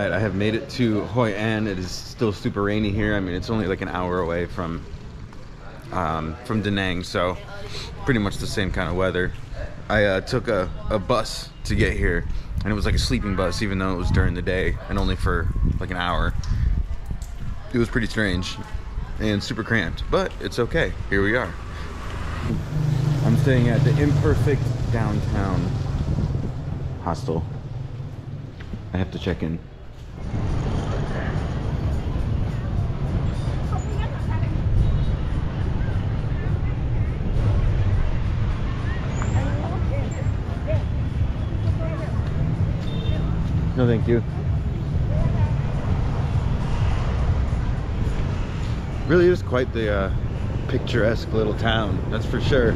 right, I have made it to Hoi An. It is still super rainy here. I mean, it's only like an hour away from Da Nang, so pretty much the same kind of weather. I took a bus to get here, and it was like a sleeping bus, even though it was during the day and only for like an hour. It was pretty strange and super cramped, but it's okay. Here we are. I'm staying at the Imperfect Downtown Hostel. I have to check in. No, thank you. Really is quite the picturesque little town, that's for sure.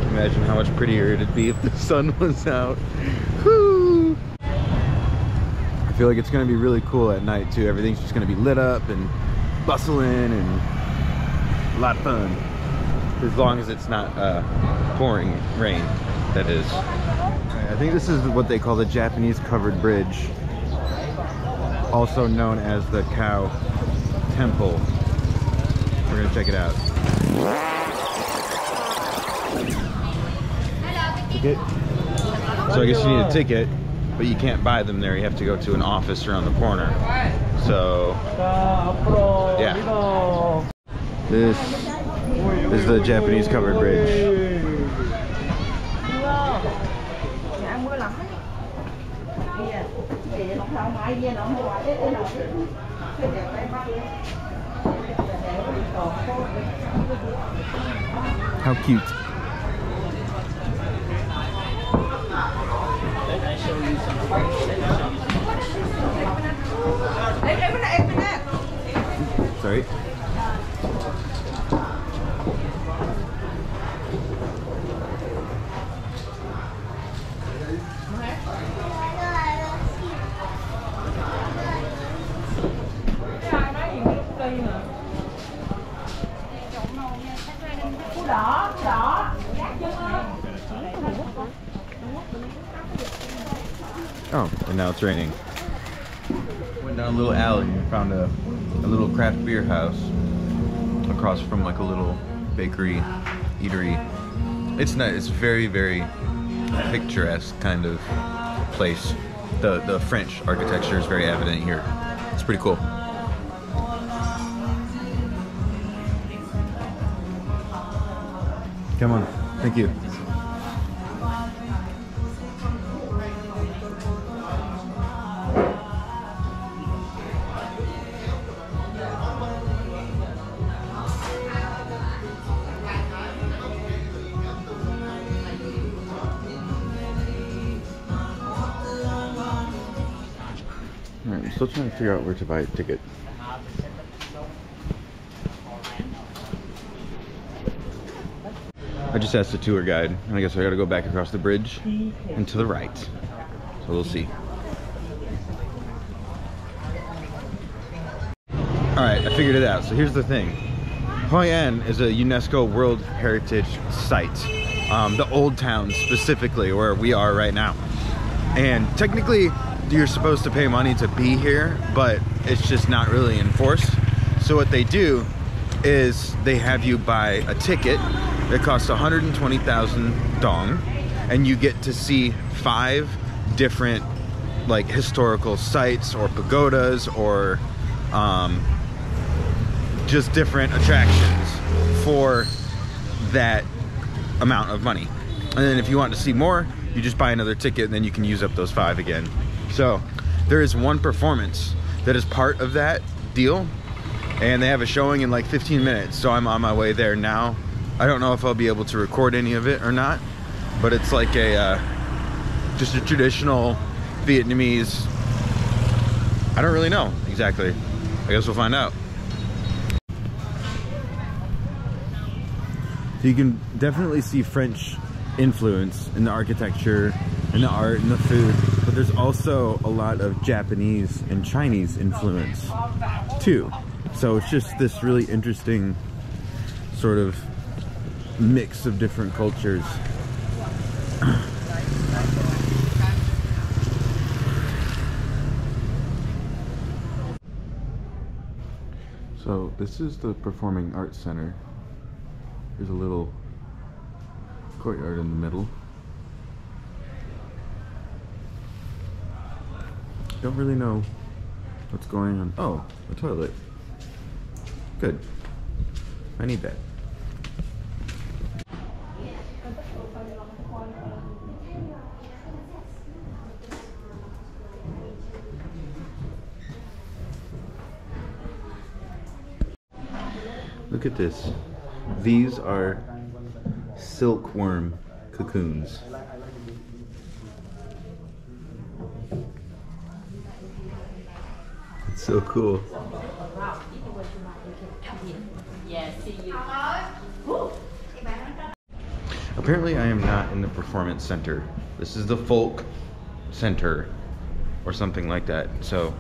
Imagine how much prettier it'd be if the sun was out. Woo! I feel like it's gonna be really cool at night too. Everything's just gonna be lit up and bustling and a lot of fun. As long as it's not pouring rain, that is. I think this is what they call the Japanese covered bridge, also known as the Cow Temple. We're gonna check it out. Ticket. So I guess you need a ticket, but you can't buy them there. You have to go to an office around the corner. So yeah, this is the Japanese covered bridge. How cute. Sorry. Oh, and now it's raining. Went down a little alley and found a little craft beer house across from like a little bakery, eatery. It's nice. It's very, very picturesque kind of place. The French architecture is very evident here. It's pretty cool. Come on. Thank you. Alright, I'm still trying to figure out where to buy a ticket. I just asked the tour guide, and I guess I gotta go back across the bridge and to the right. So we'll see. Alright, I figured it out. So here's the thing. Hoi An is a UNESCO World Heritage Site. The Old Town specifically, where we are right now. And technically, you're supposed to pay money to be here, but it's just not really enforced. So what they do is they have you buy a ticket that costs 120,000 dong, and you get to see 5 different like historical sites or pagodas or just different attractions for that amount of money. And then if you want to see more, you just buy another ticket, and then you can use up those 5 again. So there is one performance that is part of that deal, and they have a showing in like 15 minutes. So I'm on my way there now. I don't know if I'll be able to record any of it or not, but it's like a just a traditional Vietnamese, I don't really know exactly. I guess we'll find out. So you can definitely see French influence in the architecture and the art and the food, but there's also a lot of Japanese and Chinese influence too. So it's just this really interesting sort of mix of different cultures. So this is the Performing Arts Center. There's a little courtyard in the middle. Don't really know what's going on. Oh, a toilet. Good. I need that. Look at this. These are silkworm cocoons. It's so cool. Apparently I am not in the performance center. This is the folk center or something like that. So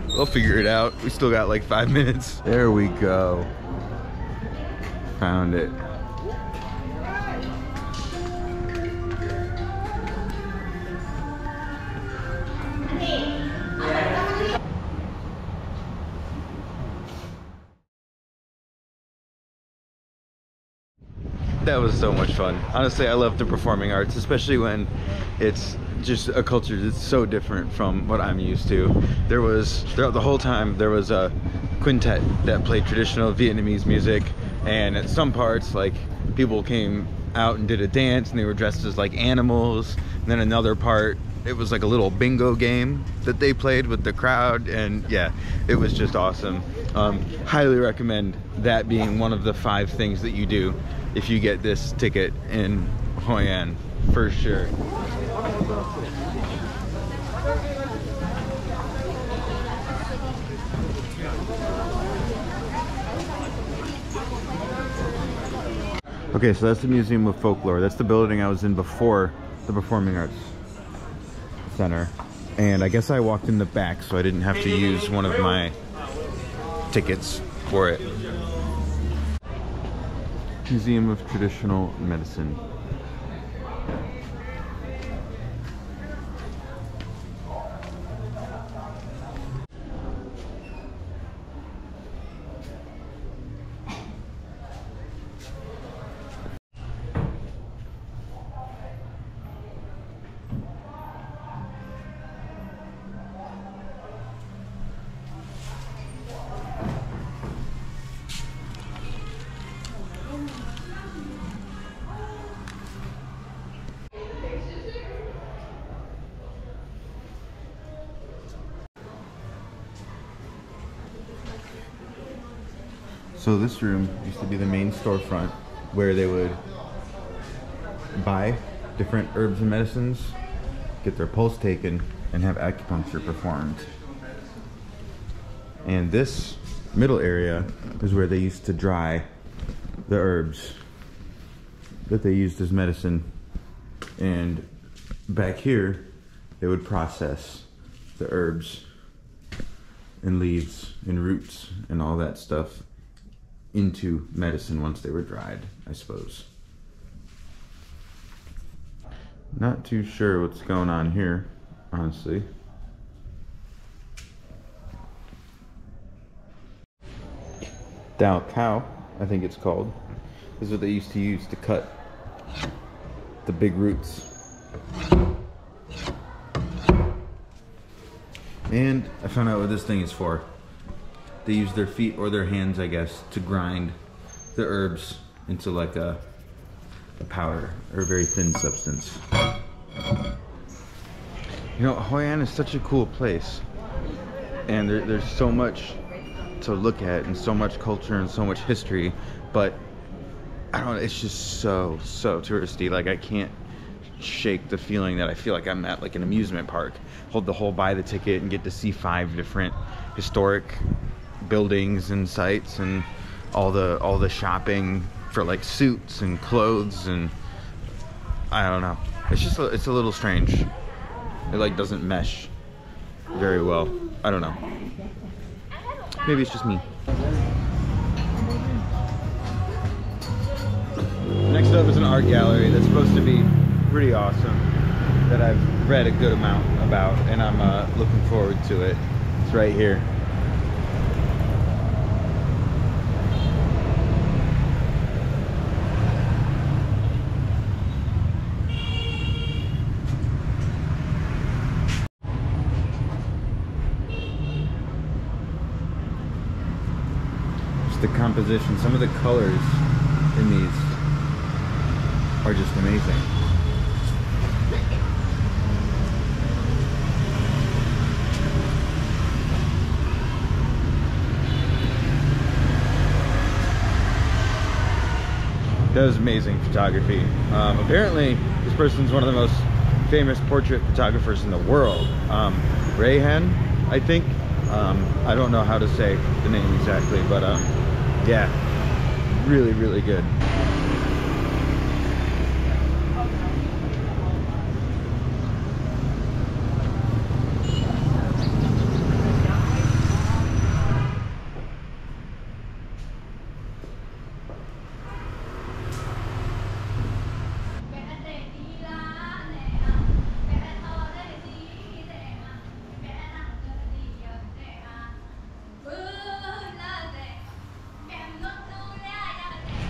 we'll figure it out. We still got like 5 minutes. There we go. Found it. That was so much fun. Honestly, I love the performing arts, especially when it's just a culture that's so different from what I'm used to. There was, throughout the whole time, there was a quintet that played traditional Vietnamese music, and at some parts, like, people came out and did a dance and they were dressed as like animals, and then another part, it was like a little bingo game that they played with the crowd, and yeah, it was just awesome. Highly recommend that being one of the 5 things that you do if you get this ticket in Hoi An, for sure. Okay, so that's the Museum of Folklore. That's the building I was in before the Performing Arts Center. And I guess I walked in the back, so I didn't have to use one of my tickets for it. Museum of Traditional Medicine. So this room used to be the main storefront where they would buy different herbs and medicines, get their pulse taken, and have acupuncture performed. And this middle area is where they used to dry the herbs that they used as medicine. And back here, they would process the herbs and leaves and roots and all that stuff into medicine once they were dried, I suppose. Not too sure what's going on here, honestly. Dao Cow, I think it's called. This is what they used to use to cut the big roots. And I found out what this thing is for. They use their feet or their hands, I guess, to grind the herbs into like a powder or a very thin substance. You know, Hoi An is such a cool place, and there's so much to look at and so much culture and so much history, but I don't know, it's just so touristy. Like, I can't shake the feeling that I feel like I'm at like an amusement park. Hold the whole buy the ticket and get to see 5 different historic buildings and sites and all the shopping for like suits and clothes, and I don't know, it's just it's a little strange. It like doesn't mesh very well. I don't know, maybe it's just me. Next up is an art gallery that's supposed to be pretty awesome, that I've read a good amount about, and I'm looking forward to it. It's right here. the composition, some of the colors in these are just amazing. That was amazing photography. Apparently, this person's one of the most famous portrait photographers in the world. Rayhan, I think. I don't know how to say the name exactly, but yeah, really, really good.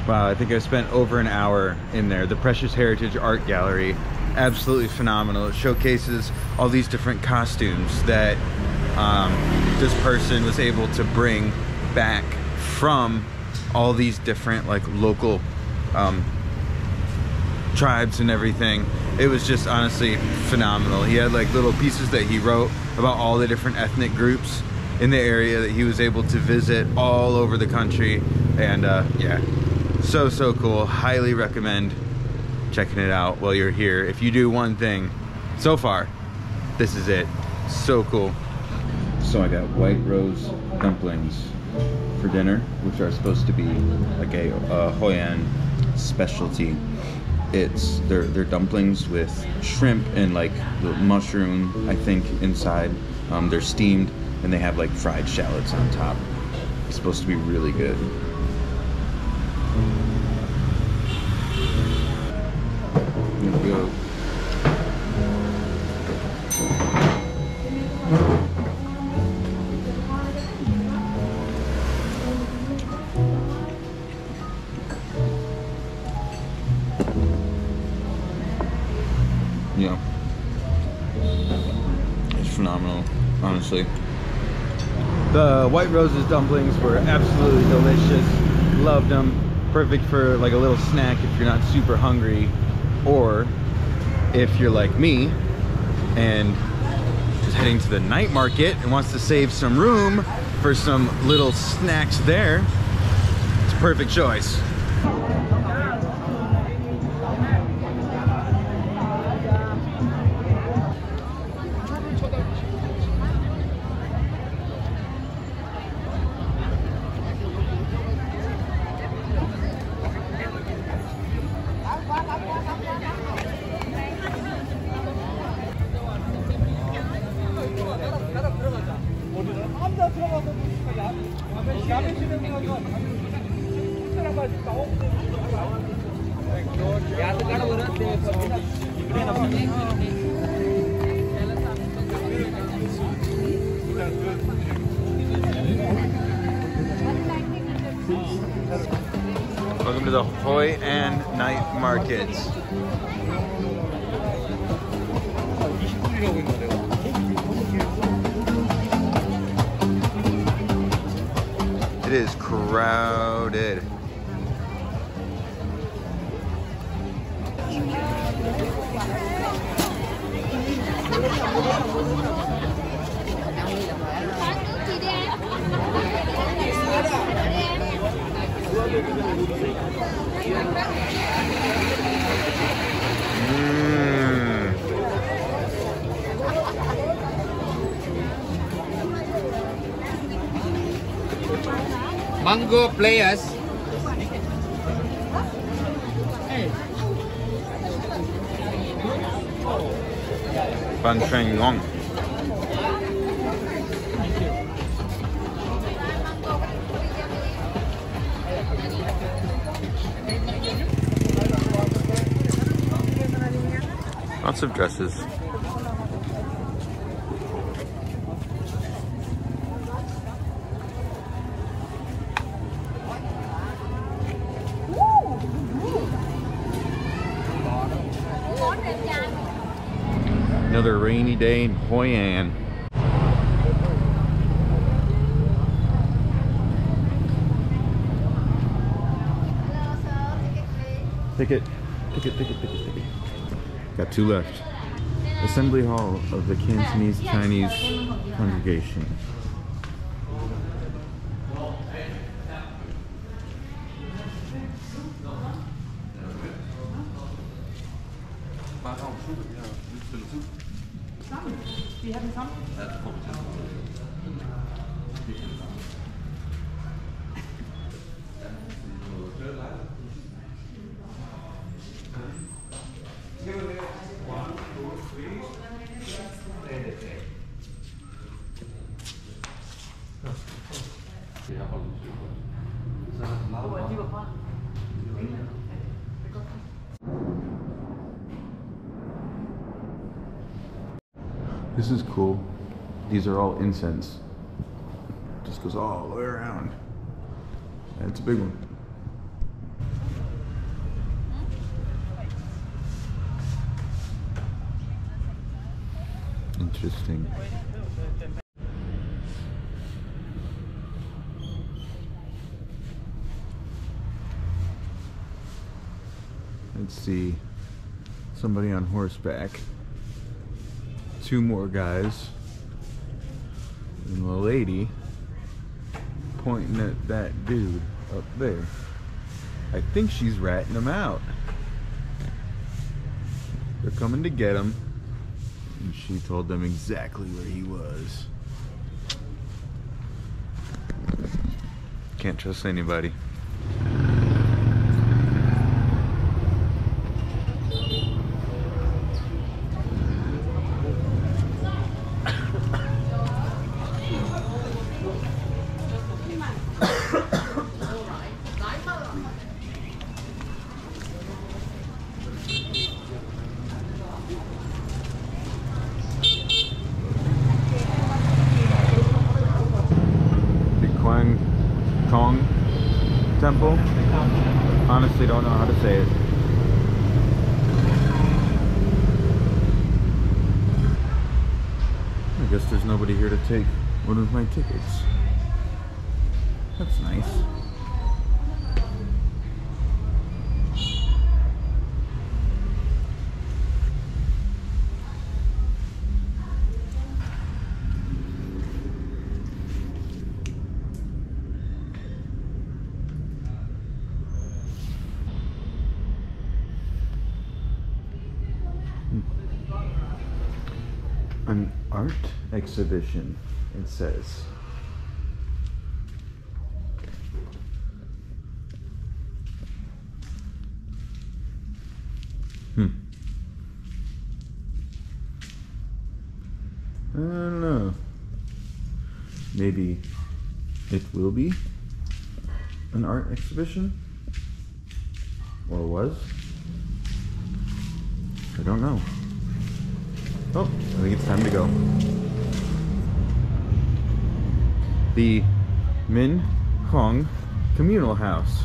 Wow, I think I spent over an hour in there. The Precious Heritage Art Gallery, absolutely phenomenal. It showcases all these different costumes that this person was able to bring back from all these different like local tribes and everything. It was just honestly phenomenal. He had like little pieces that he wrote about all the different ethnic groups in the area that he was able to visit all over the country. And yeah, so cool. Highly recommend checking it out while you're here. If you do one thing so far, this is it. So cool. So I got white rose dumplings for dinner, which are supposed to be like a Hoi An specialty. They're dumplings with shrimp and like the mushroom, I think, inside. They're steamed and they have like fried shallots on top. It's supposed to be really good. Here we go. Yeah, it's phenomenal, honestly. The White Roses dumplings were absolutely delicious. Loved them. Perfect for like a little snack if you're not super hungry, or if you're like me and is heading to the night market and wants to save some room for some little snacks there. It's a perfect choice. Welcome to the Hoi An Night Market. It is crowded. Mango players. Ban Cheng Long. Lots of dresses. Another rainy day in Hoi An. Ticket. Got 2 left. Assembly Hall of the Cantonese Chinese Congregation. This is cool. These are all incense. Just goes all the way around. It's a big one. Interesting. Let's see. Somebody on horseback. 2 more guys. And a lady pointing at that dude up there. I think she's ratting him out. They're coming to get him. And she told them exactly where he was. Can't trust anybody. Kong Temple. Honestly, don't know how to say it. I guess there's nobody here to take one of my tickets. That's nice. An art exhibition, it says. I don't know. Maybe it will be an art exhibition? Or was? I don't know. Oh, I think it's time to go. The Min Hong Communal House.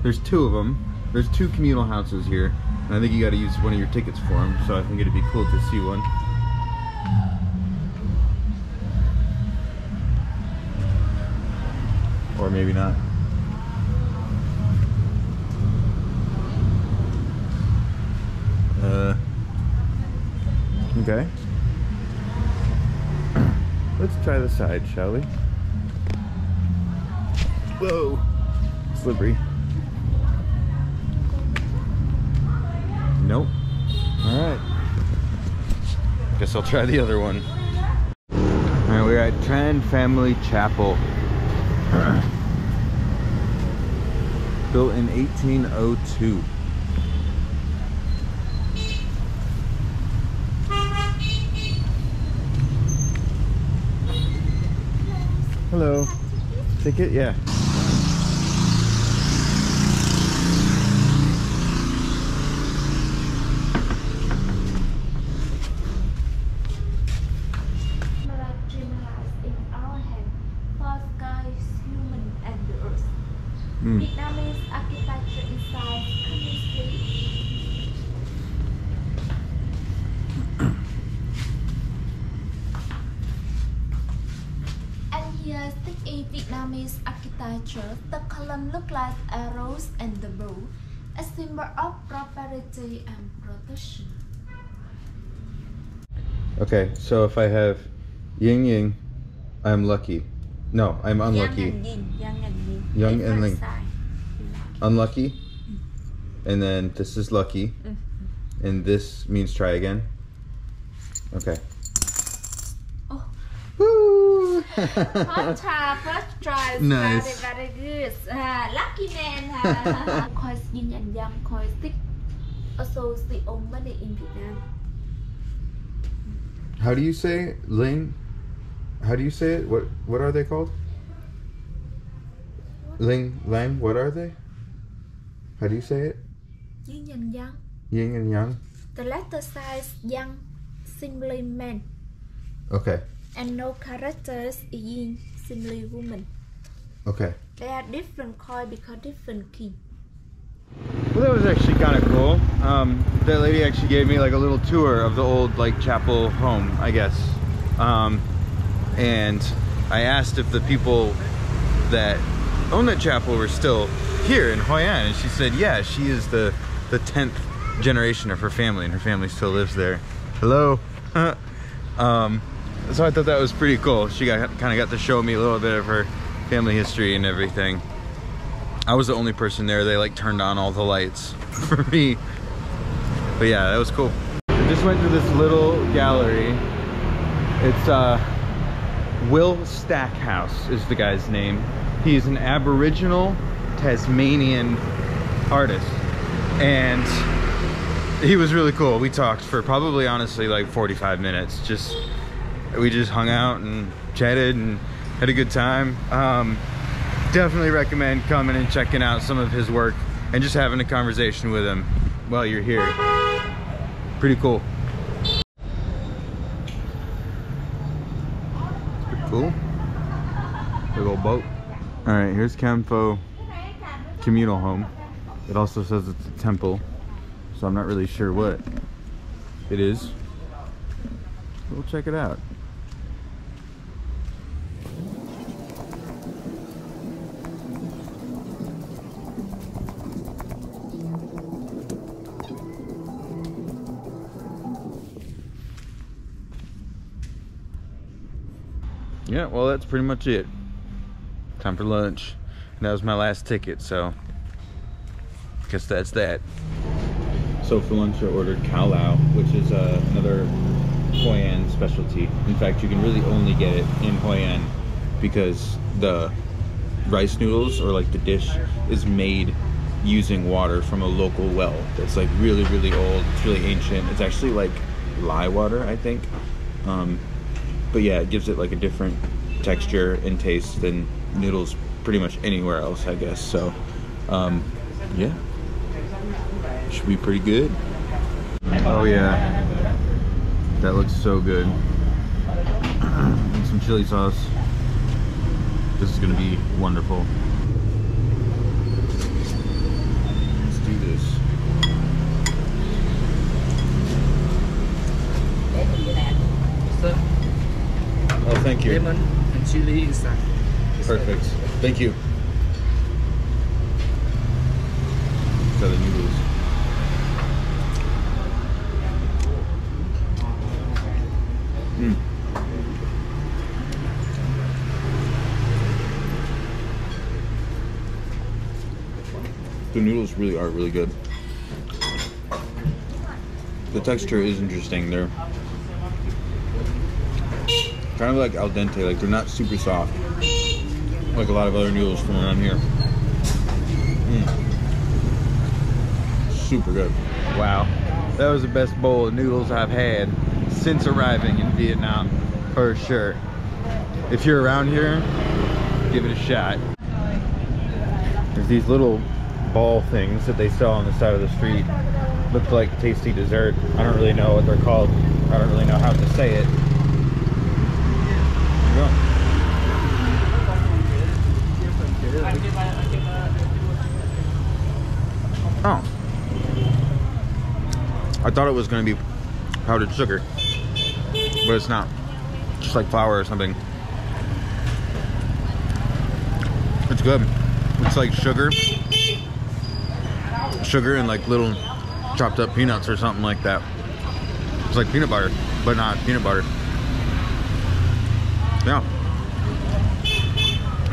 There's 2 of them. There's 2 communal houses here. And I think you gotta use one of your tickets for them. So I think it'd be cool to see one. Or maybe not. Okay. Let's try the side, shall we? Whoa! Slippery. Nope. Alright. Guess I'll try the other one. Alright, we're at Tran Family Chapel. Built in 1802. Hello. Ticket? Yeah. Vietnamese architecture inside chemistry. And here, stick in Vietnamese architecture, the column look like arrows and the bow. a symbol of prosperity and protection. Okay, so if I have yin yang, I'm lucky. No, I'm unlucky. Yang and yin. Unlucky. And then this is lucky. And this means try again. Okay. Oh. Woo! Hot first try. Nice. Very good. Lucky man. Coins yin and yang, coins stick. Also the old money in Vietnam. How do you say ling? How do you say it? What are they called? Ling, lang, what are they? How do you say it? Yin and yang. Yin and yang? The letter size yang simply man. Okay. And no characters yin simply woman. Okay. They are different coin because different king. Well, that was actually kind of cool. That lady actually gave me like a little tour of the old like chapel home, I guess. And I asked if the people that own that chapel were still here in Hoi An, and she said, yeah, she is the 10th generation of her family, and her family still lives there. Hello. So I thought that was pretty cool. She kind of got to show me a little bit of her family history and everything. I was the only person there. They like turned on all the lights for me. But yeah, that was cool. I just went to this little gallery. It's Will Stackhouse is the guy's name. He's an Aboriginal Tasmanian artist, and he was really cool. We talked for probably honestly like 45 minutes. We just hung out and chatted and had a good time. Definitely recommend coming and checking out some of his work and just having a conversation with him while you're here. Pretty cool. Pretty cool. Big old boat. All right, here's Cam Pho communal home. It also says it's a temple, so I'm not really sure what it is. We'll check it out. Yeah, well, that's pretty much it. Time for lunch. And that was my last ticket, so I guess that's that. So for lunch I ordered Khao Lao, which is another Hoi An specialty. In fact, you can really only get it in Hoi An because the rice noodles, or like the dish, is made using water from a local well that's like really, really old. It's really ancient. It's actually like lye water, I think. But yeah, it gives it like a different texture and taste than noodles pretty much anywhere else, I guess. So yeah, should be pretty good. Oh yeah, that looks so good. And some chili sauce. This is gonna be wonderful. Let's do this. Oh, thank you. Lemon and chili inside. Perfect. Thank you. These are the noodles. The noodles really are really good. The texture is interesting. They're kind of like al dente, like they're not super soft like a lot of other noodles from around here. Super good. Wow, that was the best bowl of noodles I've had since arriving in Vietnam, for sure. If you're around here, give it a shot. There's these little ball things that they sell on the side of the street. Look like tasty dessert. I don't really know what they're called. I don't really know how to say it. Oh, I thought it was going to be powdered sugar, but it's not. Just like flour or something. It's good. It's like sugar sugar and like little chopped up peanuts or something like that. It's like peanut butter, but not peanut butter. Yeah.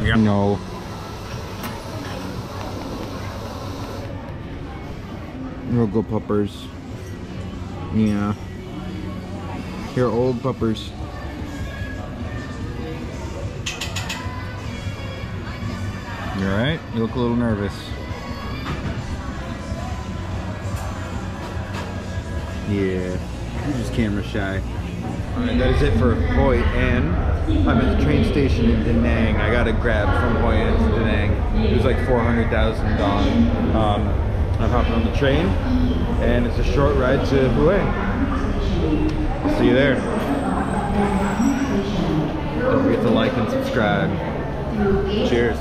Yeah. No. We'll go puppers. Yeah. Here, old puppers. You alright? You look a little nervous. Yeah, you're just camera shy. Alright, that is it for Hoi An. I'm at the train station in Da Nang. I got a grab from Hoi An to Da Nang. It was like 400,000 dong. I'm hopping on the train, and it's a short ride to Hue. See you there. Don't forget to like and subscribe. Cheers.